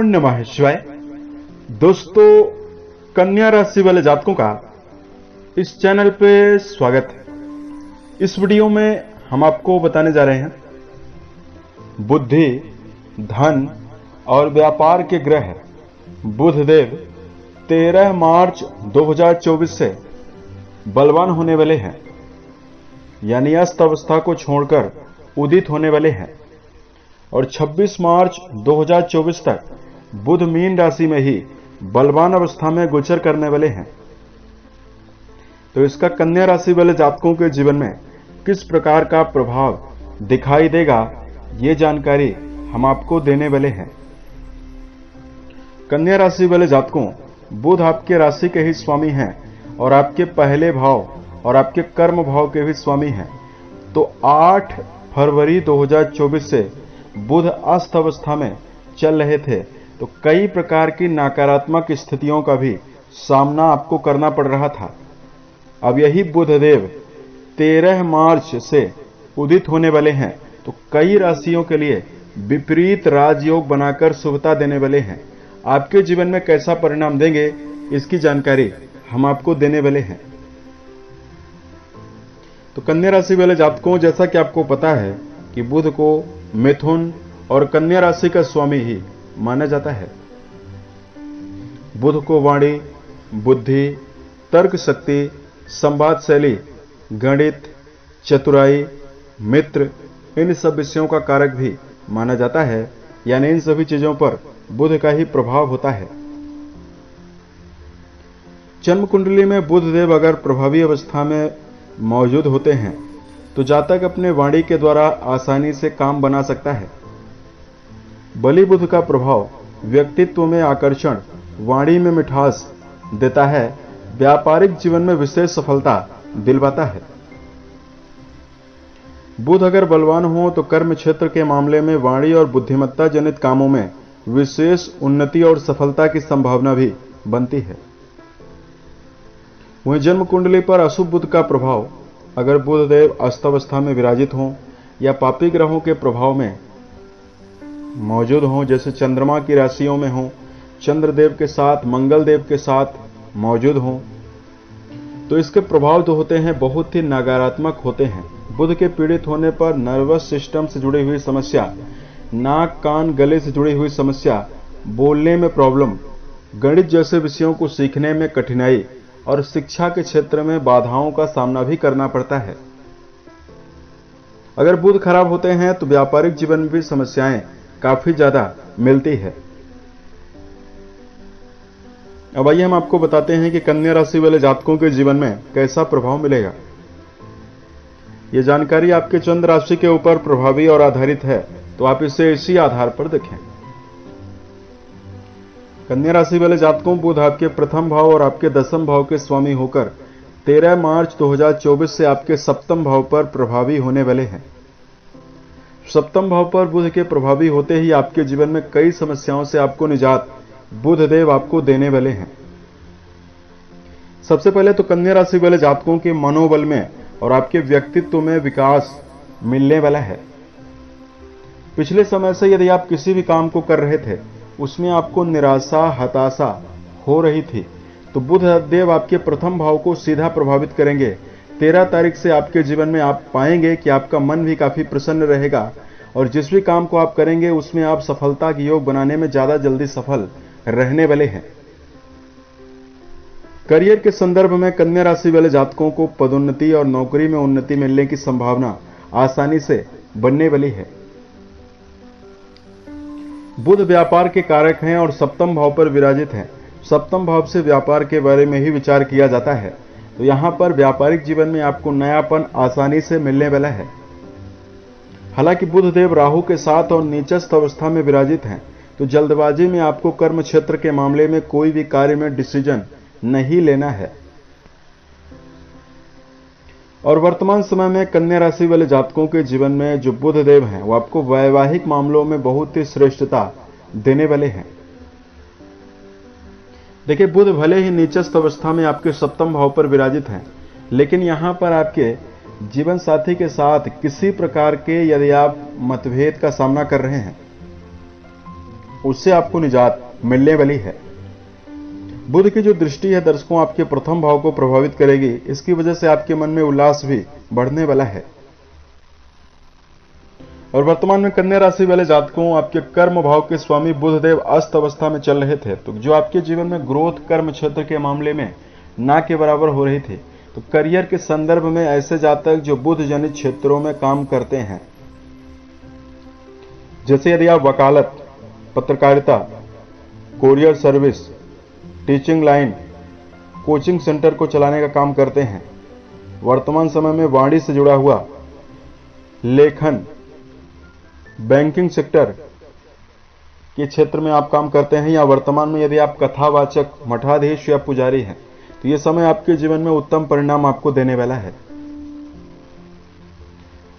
नमः शिवाय। दोस्तों, कन्या राशि वाले जातकों का इस चैनल पे स्वागत है। इस वीडियो में हम आपको बताने जा रहे हैं बुद्धि, धन और व्यापार के ग्रह बुधदेव 13 मार्च 2024 से बलवान होने वाले हैं, यानी अस्त अवस्था को छोड़कर उदित होने वाले हैं और 26 मार्च 2024 तक बुध मीन राशि में ही बलवान अवस्था में गोचर करने वाले हैं। तो इसका कन्या राशि वाले जातकों के जीवन में किस प्रकार का प्रभाव दिखाई देगा, ये जानकारी हम आपको देने वाले हैं। कन्या राशि वाले जातकों, बुध आपके राशि के ही स्वामी हैं और आपके पहले भाव और आपके कर्म भाव के भी स्वामी हैं। तो 8 फरवरी 2024 से बुध अस्त अवस्था में चल रहे थे, तो कई प्रकार की नकारात्मक स्थितियों का भी सामना आपको करना पड़ रहा था। अब यही बुधदेव 13 मार्च से उदित होने वाले हैं, तो कई राशियों के लिए विपरीत राजयोग बनाकर शुभता देने वाले हैं। आपके जीवन में कैसा परिणाम देंगे, इसकी जानकारी हम आपको देने वाले हैं। तो कन्या राशि वाले जातकों, जैसा कि आपको पता है कि बुध को मिथुन और कन्या राशि का स्वामी ही माना जाता है। बुध को वाणी, बुद्धि, तर्क शक्ति, संवाद शैली, गणित, चतुराई, मित्र, इन सब विषयों का कारक भी माना जाता है, यानी इन सभी चीजों पर बुध का ही प्रभाव होता है। जन्म कुंडली में बुधदेव अगर प्रभावी अवस्था में मौजूद होते हैं तो जातक अपने वाणी के द्वारा आसानी से काम बना सकता है। बलि बुध का प्रभाव व्यक्तित्व में आकर्षण, वाणी में मिठास देता है, व्यापारिक जीवन में विशेष सफलता दिलवाता है। बुध अगर बलवान हो तो कर्म क्षेत्र के मामले में वाणी और बुद्धिमत्ता जनित कामों में विशेष उन्नति और सफलता की संभावना भी बनती है। वहीं जन्म कुंडली पर अशुभ बुध का प्रभाव अगर बुधदेव अस्तवस्था में विराजित हों या पापी ग्रहों के प्रभाव में मौजूद हों, जैसे चंद्रमा की राशियों में हों, चंद्रदेव के साथ, मंगल देव के साथ मौजूद हों, तो इसके प्रभाव जो होते हैं बहुत ही नकारात्मक होते हैं। बुध के पीड़ित होने पर नर्वस सिस्टम से जुड़ी हुई समस्या, नाक, कान, गले से जुड़ी हुई समस्या, बोलने में प्रॉब्लम, गणित जैसे विषयों को सीखने में कठिनाई और शिक्षा के क्षेत्र में बाधाओं का सामना भी करना पड़ता है। अगर बुध खराब होते हैं तो व्यापारिक जीवन में भी समस्याएं काफी ज्यादा मिलती है। अब आइए हम आपको बताते हैं कि कन्या राशि वाले जातकों के जीवन में कैसा प्रभाव मिलेगा। यह जानकारी आपके चंद्र राशि के ऊपर प्रभावी और आधारित है, तो आप इसे इसी आधार पर देखें। कन्या राशि वाले जातकों, बुध आपके प्रथम भाव और आपके दसम भाव के स्वामी होकर 13 मार्च 2024 से आपके सप्तम भाव पर प्रभावी होने वाले हैं। सप्तम भाव पर बुध के प्रभावी होते ही आपके जीवन में कई समस्याओं से आपको निजात बुधदेव आपको देने वाले हैं। सबसे पहले तो कन्या राशि वाले जातकों के मनोबल में और आपके व्यक्तित्व में विकास मिलने वाला है। पिछले समय से यदि आप किसी भी काम को कर रहे थे, उसमें आपको निराशा, हताशा हो रही थी, तो बुध देव आपके प्रथम भाव को सीधा प्रभावित करेंगे। 13 तारीख से आपके जीवन में आप पाएंगे कि आपका मन भी काफी प्रसन्न रहेगा और जिस भी काम को आप करेंगे उसमें आप सफलता की योग बनाने में ज्यादा जल्दी सफल रहने वाले हैं। करियर के संदर्भ में कन्या राशि वाले जातकों को पदोन्नति और नौकरी में उन्नति मिलने की संभावना आसानी से बनने वाली है। बुध व्यापार के कारक हैं और सप्तम भाव पर विराजित हैं। सप्तम भाव से व्यापार के बारे में ही विचार किया जाता है, तो यहां पर व्यापारिक जीवन में आपको नयापन आसानी से मिलने वाला है। हालांकि बुधदेव राहु के साथ और नीचस्थ अवस्था में विराजित हैं, तो जल्दबाजी में आपको कर्म क्षेत्र के मामले में कोई भी कार्य में डिसीजन नहीं लेना है। और वर्तमान समय में कन्या राशि वाले जातकों के जीवन में जो बुधदेव हैं, वो आपको वैवाहिक मामलों में बहुत ही श्रेष्ठता देने वाले हैं। देखिए, बुध भले ही नीचस्थ अवस्था में आपके सप्तम भाव पर विराजित हैं, लेकिन यहां पर आपके जीवन साथी के साथ किसी प्रकार के यदि आप मतभेद का सामना कर रहे हैं उससे आपको निजात मिलने वाली है। बुध की जो दृष्टि है दर्शकों आपके प्रथम भाव को प्रभावित करेगी। इसकी वजह से आपके मन में उल्लास भी बढ़ने वाला है। और वर्तमान में कन्या राशि वाले जातकों, आपके कर्म भाव के स्वामी बुधदेव अस्त अवस्था में चल रहे थे, तो जो आपके जीवन में ग्रोथ कर्म क्षेत्र के मामले में ना के बराबर हो रही थी, तो करियर के संदर्भ में ऐसे जातक जो बुध जनित क्षेत्रों में काम करते हैं, जैसे यदि आप वकालत, पत्रकारिता, courier service, teaching line, coaching centre को चलाने का काम करते हैं, वर्तमान समय में वाणी से जुड़ा हुआ लेखन, बैंकिंग सेक्टर के क्षेत्र में आप काम करते हैं, या वर्तमान में यदि आप कथावाचक, मठाधीश या पुजारी हैं, तो यह समय आपके जीवन में उत्तम परिणाम आपको देने वाला है।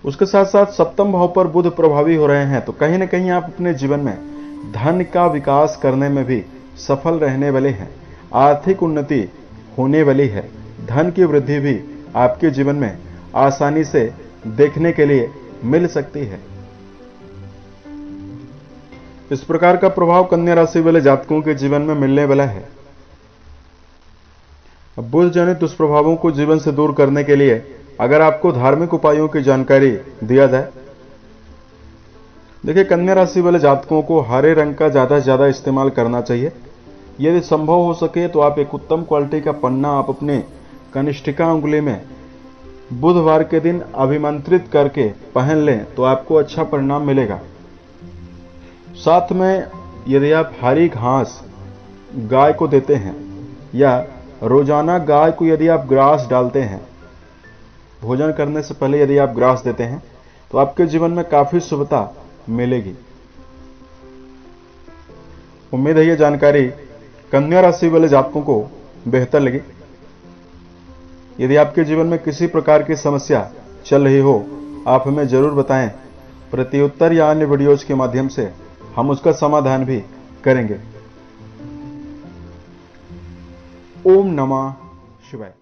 उसके साथ साथ सप्तम भाव पर बुध प्रभावी हो रहे हैं, तो कहीं ना कहीं आप अपने जीवन में धन का विकास करने में भी सफल रहने वाले हैं। आर्थिक उन्नति होने वाली है। धन की वृद्धि भी आपके जीवन में आसानी से देखने के लिए मिल सकती है। इस प्रकार का प्रभाव कन्या राशि वाले जातकों के जीवन में मिलने वाला है। अब बुध जनित दुष्प्रभावों को जीवन से दूर करने के लिए अगर आपको धार्मिक उपायों की जानकारी दिया जाए, देखिए कन्या राशि वाले जातकों को हरे रंग का ज्यादा से ज्यादा इस्तेमाल करना चाहिए। यदि संभव हो सके तो आप एक उत्तम क्वालिटी का पन्ना आप अपने कनिष्ठिका उंगली में बुधवार के दिन अभिमंत्रित करके पहन लें तो आपको अच्छा परिणाम मिलेगा। साथ में यदि आप हरी घास गाय को देते हैं या रोजाना गाय को यदि आप ग्रास डालते हैं, भोजन करने से पहले यदि आप ग्रास देते हैं, तो आपके जीवन में काफी शुभता मिलेगी। उम्मीद है यह जानकारी कन्या राशि वाले जातकों को बेहतर लगी। यदि आपके जीवन में किसी प्रकार की समस्या चल रही हो, आप हमें जरूर बताएं। प्रत्युत्तर या अन्य वीडियोज के माध्यम से हम उसका समाधान भी करेंगे। ओम नमः शिवाय।